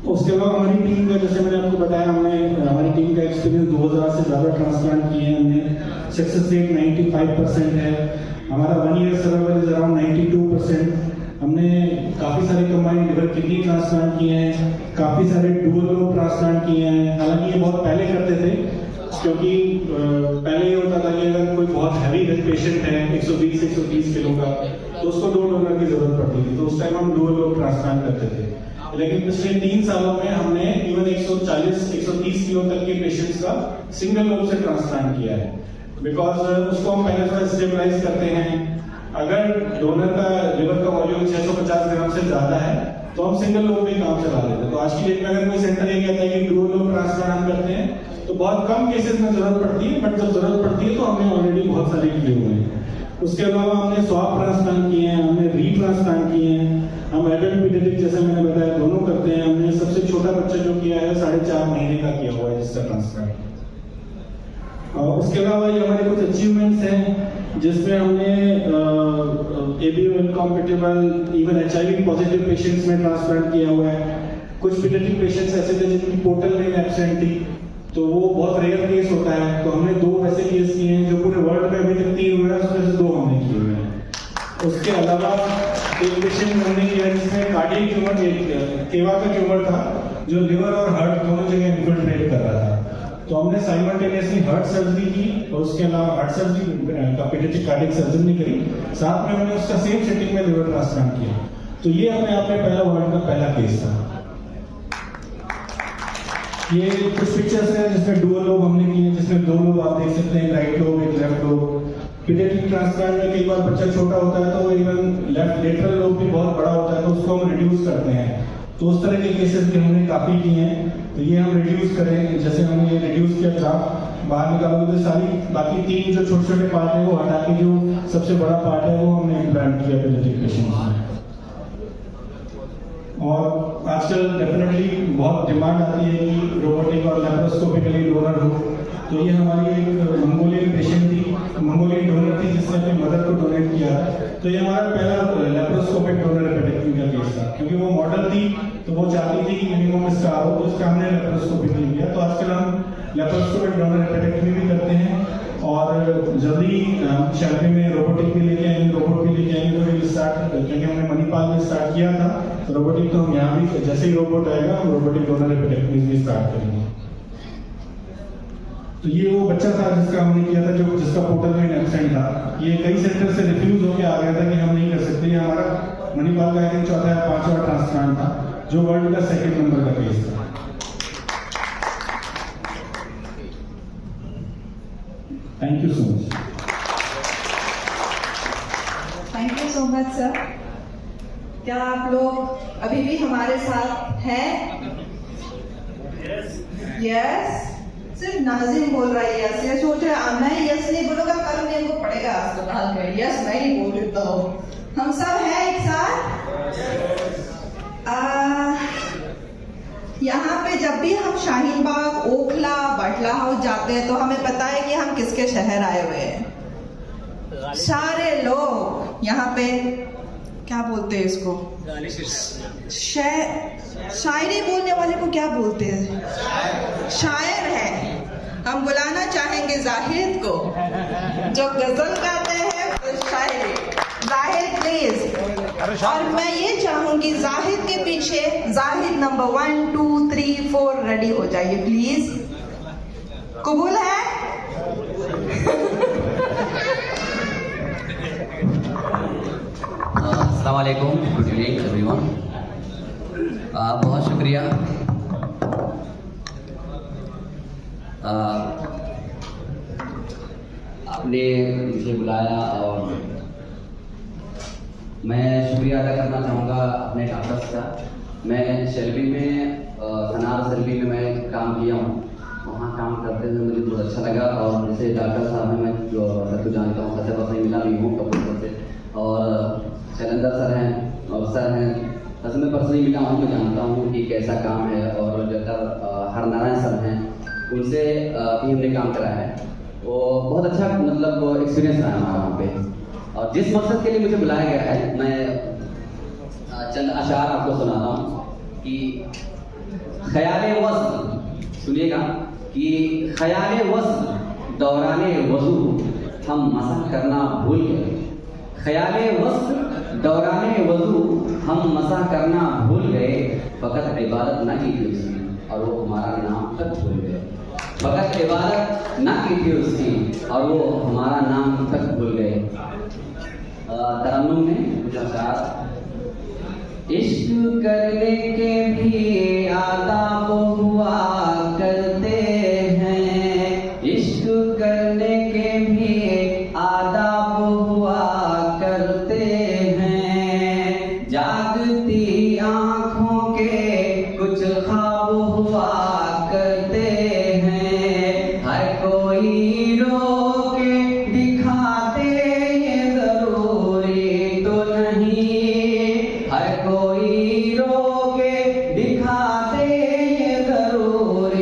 F: उसके अलावा हमारी टीम का, जैसे मैंने आपको बताया, हमारी टीम का एक्सपीरियंस 2000 से ज्यादा ट्रांसप्लांट किए हैं हमने। सक्सेस रेट 95% है। हमारा 1 ईयर सर्वाइवल इज अराउंड 92%। हमने काफी सारे कंबाइंड लिवर किडनी ट्रांसप्लांट किए हैं, काफी सारे डुअल लोब ट्रांसप्लांट किए हैं। हालांकि ये बहुत पहले करते थे क्योंकि पहले ये होता था कि अगर कोई बहुत हैवी पेशेंट है 120-130 किलो का तो उसको 2 डोनर की जरूरत पड़ती थी, तो उस टाइम हम डुअल लोब ट्रांसप्लांट करते थे। लेकिन पिछले 3 सालों में हमने इवन 140-130 किलो तक के पेशेंट्स का सिंगल लोब से ट्रांसप्लांट किया है, बिकॉज उसको हम पहले थोड़ा स्टेबलाइज करते हैं। अगर डोनर का लिवर का वॉल्यूम 650 ग्राम से ज्यादा है तो हम सिंगल लोब में काम चला लेते हैं। तो आज की डेट में अगर कोई सेंटर ये कहता है कि डुअल लोब ट्रांसप्लांट हम करते हैं तो बहुत कम केसेस में जरूरत पड़ती है, बट जब जरूरत पड़ती है तो हमने ऑलरेडी बहुत सारे किए हुए हैं। उसके अलावा हमने स्वैप ट्रांसप्लांट किए हैं, हमने रीट्रांसप्लांट किए हैं, हम एडल्ट पीडियाट्रिक जैसे मैंने बताया दोनों करते हैं। हमने सबसे छोटा बच्चा जो किया है 4.5 महीने का किया हुआ है जिसका ट्रांसप्लांट। उसके अलावा ये हमारे कुछ अचीवमेंट्स हैं जिसमें हमने ABO incompatible even HIV positive patients में ट्रांसप्लांट किया हुआ है। कुछ पीडियाट्रिक पेशेंट्स ऐसे थे जिनकी पोर्टल में एब्सेंट थी, तो वो बहुत रेयर केस होता है, तो हमने 2 वैसे केस किए हैं जो पूरे वर्ल्ड में अभी तक 3 हुए हैं, उसमें से 2 हमने किए हुए हैं। उसके अलावा एक पेशेंट हमने किया जिसमें कार्डियक ट्यूमर, केवा का ट्यूमर था जो लिवर और हार्ट दोनों जगह इन्फिल्ट्रेट कर रहा था, तो हमने साइमल्टेनियसली हार्ट सर्जरी की और उसके अलावा हार्ट सर्जरी का पीडियाट्रिक कार्डियक सर्जन ने करी, साथ में हमने उसका सेम सेटिंग में लिवर ट्रांसप्लांट किया। तो ये अपने आप में पहला वर्ल्ड का पहला केस था। ये कुछ पिक्चर्स हैं जिसमें डुअल लोब हमने किए, जिसमें 2 लोब आप देख सकते हैं, राइट लोब एक लेफ्ट लोब। पीडियाट्रिक ट्रांसप्लांट में कई बार बच्चा छोटा होता है तो इवन लेफ्ट लेटरल लोब भी बहुत बड़ा होता है, तो उसको हम रिड्यूस करते हैं, तो उस तरह के केसेस भी हमने काफी किए हैं। तो ये हम रिड्यूस करें, जैसे हमने ये रिड्यूस किया ग्राफ बाहर निकालोगे तो सारी बाकी 3 जो छोटे छोटे पार्ट है वो हटा के जो सबसे बड़ा पार्ट है वो हमने इम्प्लांट किया पीडियाट्रिक पेशेंट्स में। और आजकल डेफिनेटली बहुत डिमांड आती है कि रोबोटिक और लैप्रोस्कोपिकली डोनर हो, तो ये हमारी एक मंगोलियन पेशेंट थी, मंगोलियन डोनर थी जिसने अपनी मदर को डोनेट किया, तो ये हमारा पहला लैप्रोस्कोपिक डोनर हेपेटेक्टमी का केस था, क्योंकि वो मॉडल थी तो वो चाहती थी कि मिनिमम स्कार हो, तो उसका हमने लैप्रोस्कोपिकली किया। तो आजकल हम लैप्रोस्कोपिक डोनर हेपेटेक्टमी भी करते हैं और जल्दी शहर में रोबोटिक भी लेके आएंगे, रोबोट भी लेके आएंगे, तो स्टार्ट क्योंकि हमने मणिपाल में स्टार्ट किया था, तो रोबोटिक तो हम यहाँ भी जैसे ही रोबोट आएगा हम रोबोटिक डोनर हेपेटेक्टमी भी स्टार्ट करेंगे। तो ये वो बच्चा था जिसका हमने किया था, जो जिसका पोर्टल में एब्सेंट था, ये कई सेंटर से रिफ्यूज होकर आ गया था कि हम नहीं कर सकते। ये हमारा मणिपाल का एक 4था या 5वां ट्रांसप्लांट था, जो वर्ल्ड का 2nd नंबर का केस था। Thank you so much.
A: Thank you so much sir. क्या आप लोग अभी भी हमारे साथ हैं? यस। सिर्फ नाजिम बोल रहा है यस। ये सोच रहे मैं यस नहीं बोलूंगा, कल मेरे को पड़ेगा अस्पताल में, यस मैं ही बोल देता हूँ। हम सब हैं एक साथ। यहाँ पे जब भी हम शाहीन बाग, ओखला, बटला हाउस जाते हैं तो हमें पता है कि हम किसके शहर आए हुए हैं। सारे लोग यहाँ पे क्या बोलते हैं इसको, शायरी बोलने वाले को क्या बोलते हैं? शायर है। हम बुलाना चाहेंगे जाहिद को, जो गजल गाते हैं तो शायरी। जाहिद प्लीज। और मैं ये चाहूंगी जाहिद के पीछे जाहिद नंबर 1 2 3 4 रेडी हो जाइए प्लीज। कबूल है?
J: अस्सलाम वालेकुम, गुड इवनिंग एवरीवन। बहुत शुक्रिया आपने मुझे बुलाया, और मैं शुक्रिया अदा करना चाहूँगा अपने डॉक्टर्स का। मैं शेल्बी में सनार शेल्बी में मैं काम किया हूँ, वहाँ काम करते हुए मुझे बहुत अच्छा लगा। और जैसे डॉक्टर साहब हैं, मैं जो सबको जानता हूँ, सबसे पसंद मिला भी हूँ कपूर से, और शैलेंद्र सर हैं और सर हैं, असल में पर्सनली मिला हूँ, मैं जानता हूँ कि कैसा काम है। और डॉक्टर हरनारायण सर हैं, उनसे भी हमने काम करा है, वो बहुत अच्छा मतलब एक्सपीरियंस रहा हमारा वहाँ पे। और जिस मकसद के लिए मुझे बुलाया गया है, मैं चंद अशार आपको सुनाता हूँ कि ख्याले वस्ल, सुनिएगा, कि ख्याले वस्ल दौराने वज़ू हम मसह करना भूल गए। ख्याले वस्ल दौराने वज़ू हम मसह करना भूल गए, फ़कत इबादत ना की थी उसकी और वो हमारा नाम तक भूल गए। फ़कत इबादत ना की थी उसकी और वो हमारा नाम तक भूल गए। तरन्नुम में कुछ अशार, इश्क करने के भी आदाब हुआ करते हैं, इश्क करने के भी आदाब हुआ करते हैं, जागती आँखों के कुछ ख्वाब हुआ करते हैं, हर कोई रो के दिखाते ये जरूरी तो नहीं, हर कोई रो के दिखाते ये जरूरी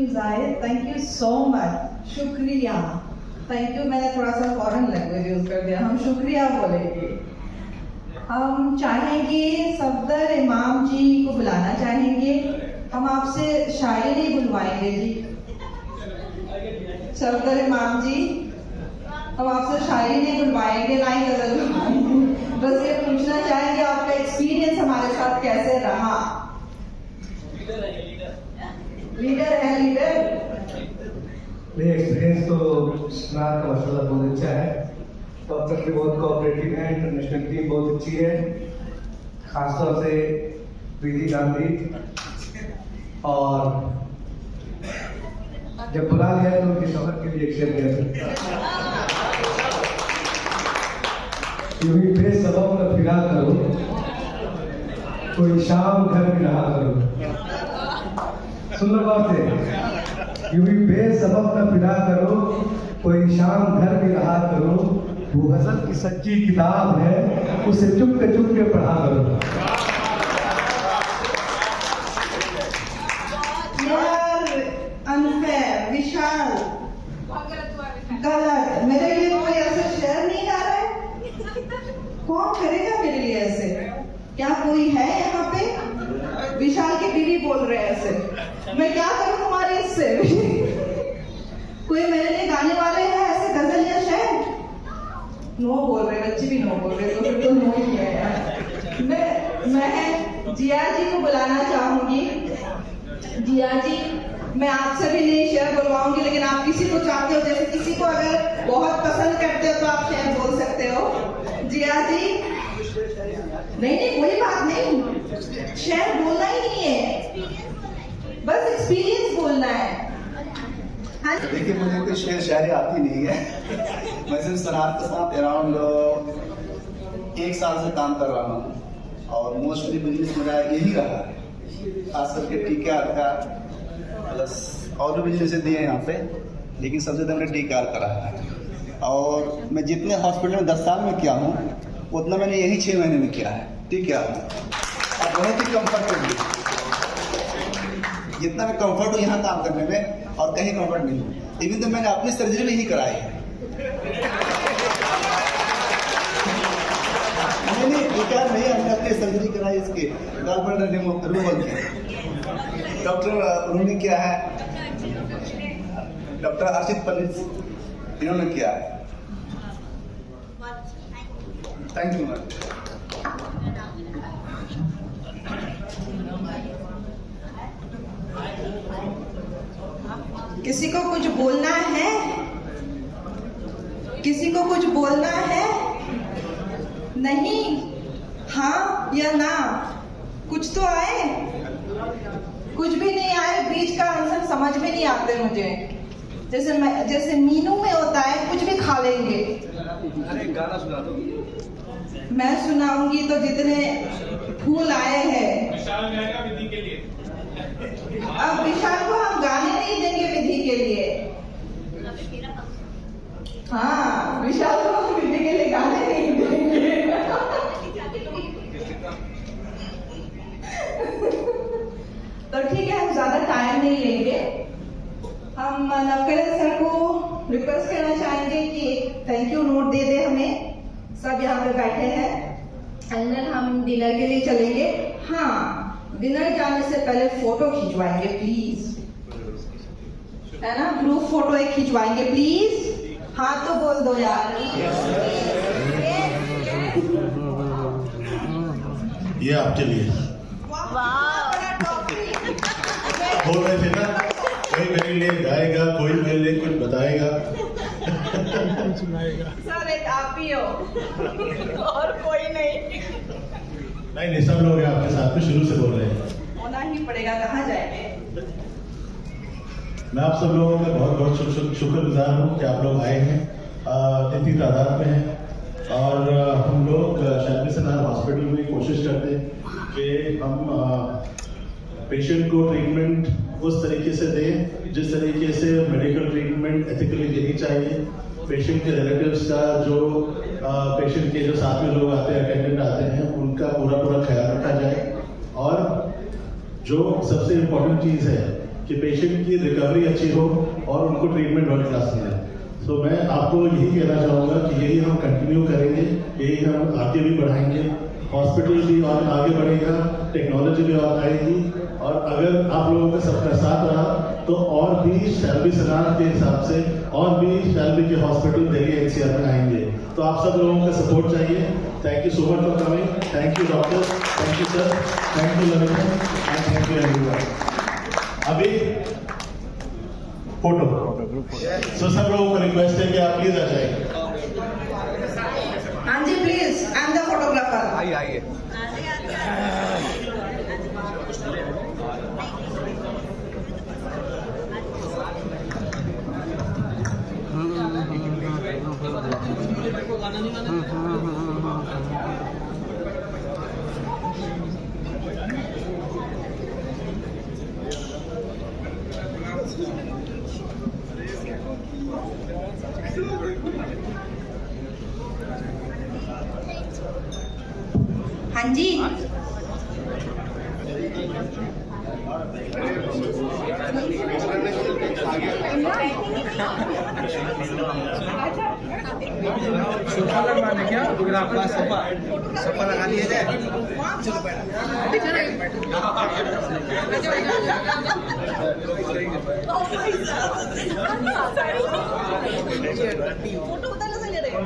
A: you Zahid, thank you so much, शुक्रिया, थैंक यू। मैंने थोड़ा सा फॉरेन लैंग्वेज यूज कर दिया, हम शुक्रिया बोलेंगे। हम चाहेंगे सफदर इमाम जी को बुलाना चाहेंगे। हम आपसे शायरी बुलवाएंगे जी, सफदर इमाम जी, हम आपसे शायरी नहीं बुलवाएंगे, ना ही गजल बुलवाएंगे। बस ये पूछना चाहेंगे आपका एक्सपीरियंस हमारे साथ कैसे रहा। लीडर है लीडर।
K: मेरा एक्सपीरियंस तो स्नार का मसाला बहुत अच्छा है, डॉक्टर भी बहुत कोऑपरेटिव है, इंटरनेशनल टीम बहुत अच्छी है, खासतौर से विधि गांधी, और जब बुला लिया तो उनके शौहर के लिए एक्शन किया। यूं बेसबब न फिरा करो, कोई शाम घर में रहा करो। सुन लो गौर से, यूं बेसबब न फिरा करो, कोई शाम घर में रहा करो। वो गजल की सच्ची किताब है, उसे चुप के पढ़ा करो।
A: अनफेयर, विशाल, गलत। मेरे लिए कोई ऐसा शेयर नहीं गा रहा है, कौन करेगा मेरे लिए ऐसे? क्या कोई है यहाँ पे? विशाल की बीवी बोल रहे हैं ऐसे, मैं क्या करूँ तुम्हारे इससे? कोई मेरे लिए गाने वाले हैं ऐसे गजल या शेर? नो बोल रहे, बच्चे भी नो बोल रहे, तो फिर तो नो ही है यार। मैं जिया जी को बुलाना चाहूंगी। जिया जी, मैं आपसे भी नहीं शेयर बुलवाऊंगी, लेकिन आप किसी को चाहते हो, जैसे किसी को अगर बहुत पसंद करते हो तो आप शेयर बोल सकते हो। जिया जी, नहीं कोई बात नहीं, शेयर बोलना ही नहीं है, बस एक्सपीरियंस बोलना है। हाँ,
L: देखिए मुझे कोई शेर शायरी आती नहीं है। मैं सिर्फ सनार के साथ अराउंड 1 साल से काम कर रहा हूँ, और मोस्टली बिजनेस मेरा यही रहा है, खास करके टीकेआर का, प्लस और भी बिजनेस दिए हैं यहाँ पे, लेकिन सबसे ज़्यादा मैंने टीकेआर करा है। और मैं जितने हॉस्पिटल में 10 साल में किया हूँ, उतना मैंने यही 6 महीने में किया है टीकेआर में, और बहुत ही कम्फर्टेबल। जितना मैं कम्फर्ट हूँ यहाँ काम करने में, और कहीं कम्फर्ट नहीं हूँ। इवन तो मैंने अपनी सर्जरी में ही कराई है। नहीं टीकेआर नहीं, हमने अपनी सर्जरी कराई, इसके गॉलब्लैडर रिमूवल की। डॉक्टर उन्होंने किया है, डॉक्टर अर्चित पंडित इन्होंने किया है। Thank you ma'am.
A: किसी को कुछ बोलना है? किसी को कुछ बोलना है? नहीं, हाँ या ना? कुछ तो आए, कुछ भी नहीं आए, बीच का आंसर समझ में नहीं आते मुझे। जैसे मीनू में होता है, कुछ भी खा लेंगे।
L: अरे गाना सुना दो।
A: मैं सुनाऊंगी तो जितने फूल आए हैं।
H: विशाल गाएगा विधि के लिए।
A: अब विशाल को हम गाने नहीं देंगे विधि के लिए। हाँ, विशाल को हम विधि के लिए गाने नहीं देंगे। तो ठीक है, हम ज्यादा टाइम नहीं लेंगे। हम नवकरण सर को रिक्वेस्ट करना चाहेंगे कि थैंक यू नोट दे दे हमें। सब यहाँ पे बैठे हैं, एंड देन हम डिनर के लिए चलेंगे। हाँ, डिनर जाने से पहले फोटो खिंचवाएंगे प्लीज, है ना? ग्रुप फोटो एक खिंचवाएंगे प्लीज। हाँ तो बोल दो यार।
M: ये आपके लिए बोल रहे थे ना, कोई मेरे लिए गाएगा, कोई मेरे लिए कुछ बताएगा।
A: सर एक आप ही हो और कोई नहीं।
M: नहीं सब लोग आपके साथ में शुरू से बोल रहे हैं,
A: होना ही पड़ेगा, कहाँ जाएंगे।
M: मैं आप सब लोगों का बहुत बहुत शुक्रगुजार हूँ कि आप लोग आए हैं, इतनी तादाद में हैं। और हम लोग शैलबी सनार हॉस्पिटल में कोशिश करते हैं कि हम पेशेंट को ट्रीटमेंट उस तरीके से दें जिस तरीके से मेडिकल ट्रीटमेंट एथिकली देनी चाहिए। पेशेंट के रिलेटिव्स का, जो पेशेंट के जो साथ में लोग आते हैं, अटेंडेंट आते हैं, उनका पूरा ख्याल रखा जाए। और जो सबसे इम्पोर्टेंट चीज़ है कि पेशेंट की रिकवरी अच्छी हो और उनको ट्रीटमेंट वर्ल्ड क्लास मिले। सो मैं आपको यही कहना चाहूँगा कि यही हम कंटिन्यू करेंगे, यही हम आगे भी बढ़ाएंगे, हॉस्पिटल भी और आगे बढ़ेगा, टेक्नोलॉजी भी और आएगी, और अगर आप लोगों का सबका साथ रहा तो और भी शैल्बी सनार के हिसाब से और भी शैल्बी के हॉस्पिटल दिल्ली एनसीआर में आएंगे। तो आप सब लोगों का सपोर्ट चाहिए। Thank you so much for coming. Thank you doctor, thank you sir, thank you Lalita and thank you everyone. अभी फोटो सो सब लोगों को रिक्वेस्ट है कि आप प्लीज आ जाइए।
A: हाँ जी please, I am the photographer.
C: आइए
A: हाँ जी
C: सोफा लगवाने क्या फोटोग्राफर सोफा लगा दिया जाए।
A: फोटो उतारने से ले रहे हो?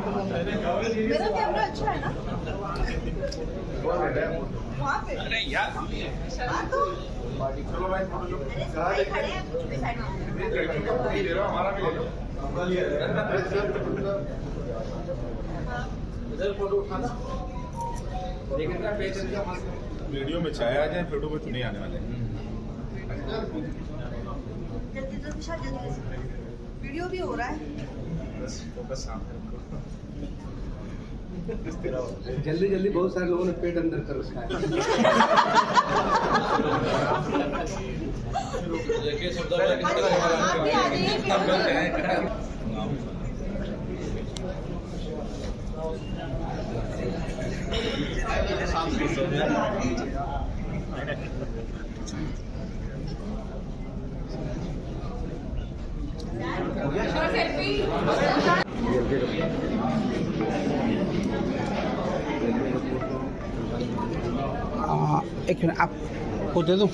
A: मेरा कैमरा अच्छा है ना? वहाँ पे?
C: अरे यार
A: हाँ तो
C: चलो भाई फोटो ले लो, हमारा भी ले लो। इधर फोटो उठाना वीडियो में चाहे आ जाए, फोटो में तो नहीं आने वाले।
A: वीडियो भी हो रहा है।
C: फोकस सामने रखो।
L: जल्दी जल्दी बहुत सारे लोगों ने पेट अंदर कर रखा है।
A: आप भी आ जाइए।
N: एक मिनट आपको दे दूँ,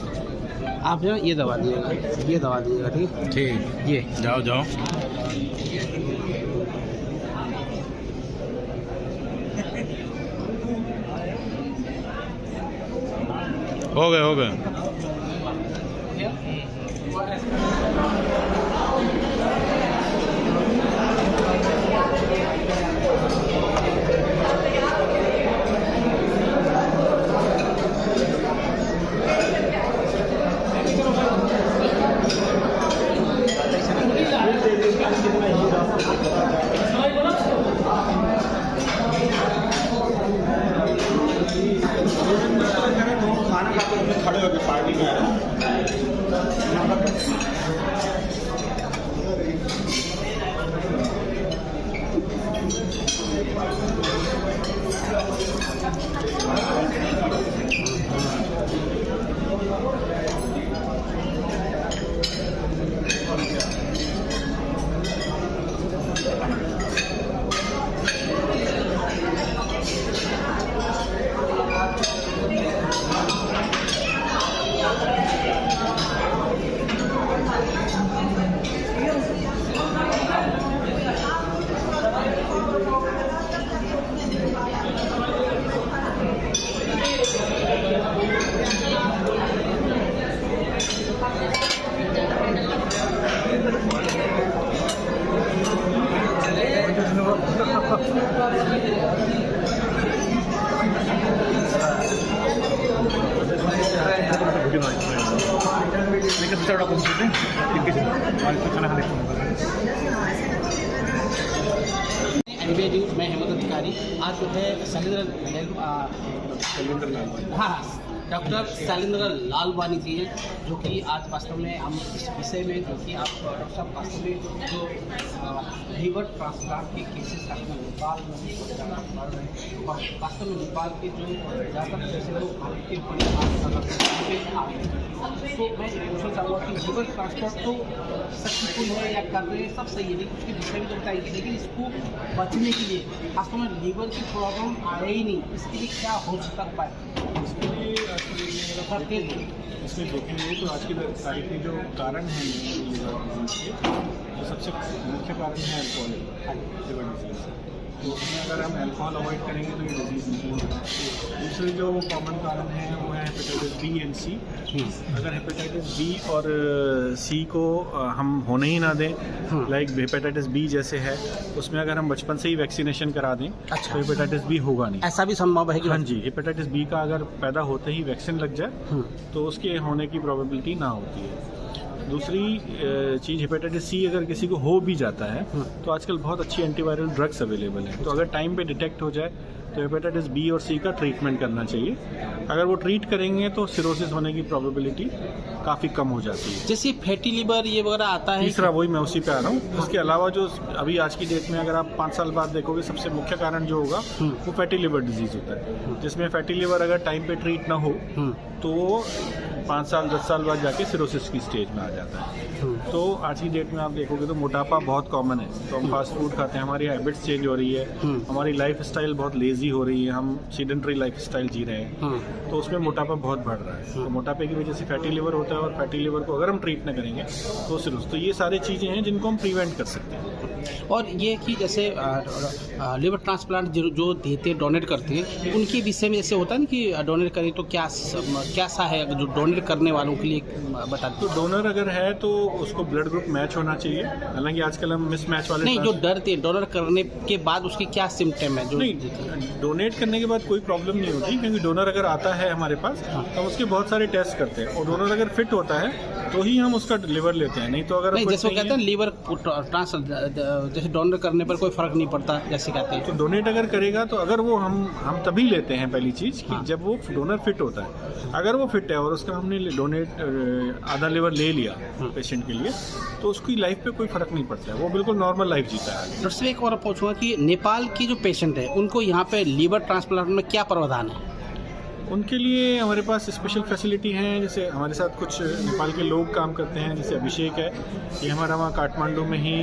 N: आप जो ये दवा दीजिएगा, ये दवा दीजिएगा, ठीक
C: ठीक,
N: ये
C: जाओ जाओ। हो गए हो गए।
L: खाना खाते हुए खड़े होकर पार्टी में आया।
N: मैं हेमंत अधिकारी। आज जो है डॉक्टर शैलेंद्र लालवानी जी हैं, जो कि आज वास्तव में हम इस विषय में, जो कि आप डॉक्टर साहब वास्तव में जो लीवर ट्रांसप्लांट के केसेस नेपाल में वास्तव में नेपाल के जो ज़्यादातर जैसे लोग भारत के बड़ी आ रहे हैं, तो तो मैं पूछना चाहूँगा कि लीवर ट्रांसप्लांट तो सक्सेसफुल है या कर रहे हैं, सब सही है, लेकिन उसके विषय में तो बताइए, लेकिन इसको बचने के लिए वास्तव में लीवर की प्रॉब्लम आए ही नहीं, इसके लिए क्या हो सकता उपाय?
O: इसमें देखेंगे तो आज की तारीख में जो कारण है लीवर डिजीज के, तो सबसे मुख्य कारण है अल्कोहल लिवर डिजीज। तो उसमें अगर हम अल्कोहल अवॉइड करेंगे तो ये डिजीज नहीं होगा। दूसरे जो कॉमन कारण है वो है हेपेटाइटिस बी एंड सी। अगर हेपेटाइटिस बी और सी को हम होने ही ना दें, लाइक हेपेटाइटिस बी जैसे है, उसमें अगर हम बचपन से ही वैक्सीनेशन करा दें तो हेपेटाइटिस बी होगा नहीं।
N: ऐसा भी संभव है कि?
O: हाँ जी, हेपेटाइटिस बी का अगर पैदा होते ही वैक्सीन लग जाए तो उसके होने की प्रोबेबिलिटी ना होती है। दूसरी चीज़, हेपेटाइटिस सी अगर किसी को हो भी जाता है तो आजकल बहुत अच्छी एंटीवायरल ड्रग्स अवेलेबल हैं, तो अगर टाइम पे डिटेक्ट हो जाए तो हेपेटाइटिस बी और सी का ट्रीटमेंट करना चाहिए। अगर वो ट्रीट करेंगे तो सिरोसिस होने की प्रोबेबिलिटी काफ़ी कम हो जाती है।
N: जैसे फैटी लिवर ये वगैरह आता है,
O: तीसरा वही मैं उसी पे आ रहा हूँ। इसके अलावा जो अभी आज की डेट में अगर आप 5 साल बाद देखोगे, सबसे मुख्य कारण जो होगा वो फैटी लिवर डिजीज होता है, जिसमें फैटी लिवर अगर टाइम पे ट्रीट ना हो तो 5 साल 10 साल बाद जाके सिरोसिस की स्टेज में आ जाता है। तो आज की डेट में आप देखोगे तो मोटापा बहुत कॉमन है, तो हम फास्ट फूड खाते हैं, हमारी हैबिट्स चेंज हो रही है, हमारी लाइफ स्टाइल बहुत लेजी हो रही है, हम सीडेंटरी लाइफ स्टाइल जी रहे हैं, तो उसमें मोटापा बहुत बढ़ रहा है। तो मोटापे की वजह से फैटी लिवर होता है, और फैटी लिवर को अगर हम ट्रीट ना करेंगे तो सिरोसिस। तो ये सारी चीज़ें हैं जिनको हम प्रिवेंट कर सकते हैं।
N: और ये कि जैसे लिवर ट्रांसप्लांट जो देते डोनेट करते हैं, उनके विषय में जैसे होता है ना कि डोनेट करें तो क्या सा है जो डोनेट करने वालों के लिए बता दें?
O: तो डोनर अगर है तो उसको ब्लड ग्रुप मैच होना चाहिए। हालांकि आजकल हम मिस मैच वाले
N: नहीं, जो डरते हैं डोनर करने के बाद उसके क्या सिम्टम है? जो
O: नहीं, डोनेट करने के बाद कोई प्रॉब्लम नहीं होती, क्योंकि डोनर अगर आता है हमारे पास तो उसके बहुत सारे टेस्ट करते हैं, और डोनर अगर फिट होता है तो ही हम उसका लिवर लेते हैं, नहीं तो अगर
N: नहीं, जैसे वो कहते हैं लिवर जैसे डोनेट करने पर कोई फर्क नहीं पड़ता जैसे कहते हैं,
O: तो डोनेट अगर करेगा तो अगर वो हम तभी लेते हैं पहली चीज़ कि जब वो डोनर फिट होता है। अगर वो फिट है और उसका हमने डोनेट आधा लिवर ले लिया पेशेंट के लिए, तो उसकी लाइफ पे कोई फर्क नहीं पड़ता है, वो बिल्कुल नॉर्मल लाइफ जीता है।
N: डॉक्टर साहब एक और पूछूंगा कि नेपाल की जो पेशेंट है उनको यहाँ पे लिवर ट्रांसप्लांट में क्या प्रावधान है?
O: उनके लिए हमारे पास स्पेशल फैसिलिटी हैं, जैसे हमारे साथ कुछ नेपाल के लोग काम करते हैं, जैसे अभिषेक है, ये हमारा वहाँ काठमांडू में ही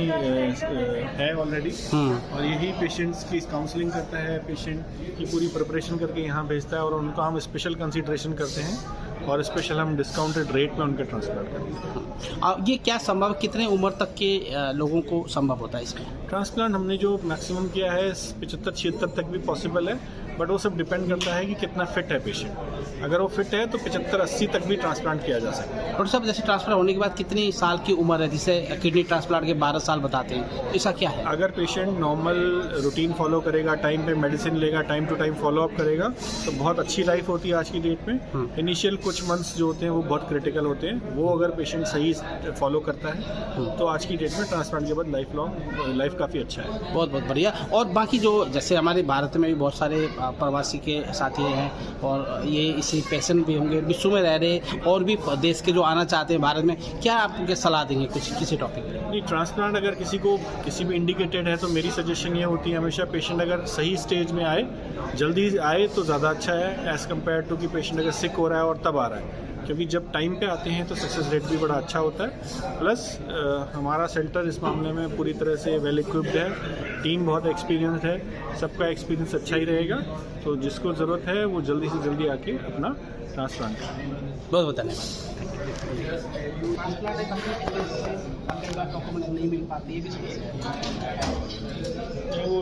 O: है ऑलरेडी, और यही पेशेंट्स की काउंसलिंग करता है, पेशेंट की पूरी प्रिपरेशन करके यहाँ भेजता है, और उनको हम स्पेशल कंसिडरेशन करते हैं और स्पेशल हम डिस्काउंटेड रेट में उनके ट्रांसप्लांट करते हैं।
N: ये क्या संभव, कितने उम्र तक के लोगों को संभव होता है इसमें
O: ट्रांसप्लांट? हमने जो मैक्सिमम किया है 75-76 तक भी पॉसिबल है, बट वो सब डिपेंड करता है कि कितना फिट है पेशेंट। अगर वो फिट है तो 75-80 तक भी ट्रांसप्लांट किया जा सकता है।
N: डॉक्टर साहब जैसे ट्रांसप्लांट होने के बाद कितनी साल की उम्र है? जैसे किडनी ट्रांसप्लांट के 12 साल बताते हैं, ऐसा क्या है?
O: अगर पेशेंट नॉर्मल रूटीन फॉलो करेगा, टाइम पे मेडिसिन लेगा, time to time follow up करेगा, तो बहुत अच्छी लाइफ होती है आज की डेट में। इनिशियल कुछ मंथ्स जो होते हैं वो बहुत क्रिटिकल होते हैं, वो अगर पेशेंट सही फॉलो करता है तो आज की डेट में ट्रांसप्लांट के बाद लाइफ काफ़ी अच्छा है।
N: बहुत बहुत बढ़िया। और बाकी जो जैसे हमारे भारत में भी बहुत सारे प्रवासी के साथी हैं, और ये इसी पेशेंट भी होंगे, विश्व में रह रहे और भी देश के जो आना चाहते हैं भारत में, क्या आप उनके सलाह देंगे कुछ किसी टॉपिक पे?
O: नहीं, ट्रांसप्लांट अगर किसी भी इंडिकेटेड है तो मेरी सजेशन ये होती है हमेशा, पेशेंट अगर सही स्टेज में आए, जल्दी आए तो ज़्यादा अच्छा है, एज़ कम्पेयर टू कि पेशेंट अगर सिक हो रहा है और तब आ रहा है, क्योंकि जब टाइम पे आते हैं तो सक्सेस रेट भी बड़ा अच्छा होता है। प्लस हमारा सेंटर इस मामले में पूरी तरह से वेल इक्विप्ड है, टीम बहुत एक्सपीरियंस है, सबका एक्सपीरियंस अच्छा ही रहेगा, तो जिसको ज़रूरत है वो जल्दी से जल्दी आके अपना ट्रांसप्लांट करें।
N: बहुत बहुत धन्यवाद। डॉक्यूमेंट नहीं मिल पाती, ये भी समस्या है।
O: वो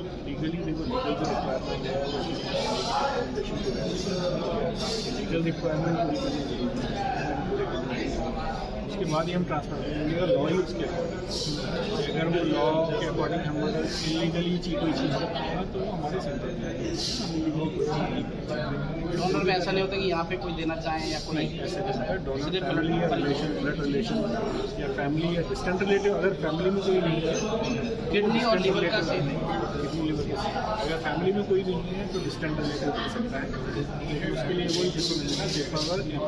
O: लीगल रिक्वायरमेंट उसके बाद ही हम ट्रांसफर करेंगे, लॉ ही उसके अकॉर्डिंग। अगर वो लॉ के अकॉर्डिंग हम अगर इलीगली कोई चीज़ करते हैं तो वो हमारे सेंटर में
N: डोनर में ऐसा नहीं होता कि यहाँ पे कोई देना चाहे या कोई
O: डोनर फैमिली या ब्लड रिलेशन या फैमिली या डिस्टेंट रिलेटिव, अगर फैमिली में कोई नहीं है,
N: किडनी और लीवर का सेम है,
O: किडनी लिवर का, अगर फैमिली में कोई नहीं है तो डिस्टेंट रिलेटिव हो सकता है, लेकिन उसके लिए वही जिसको मिलना पेपर वर्क या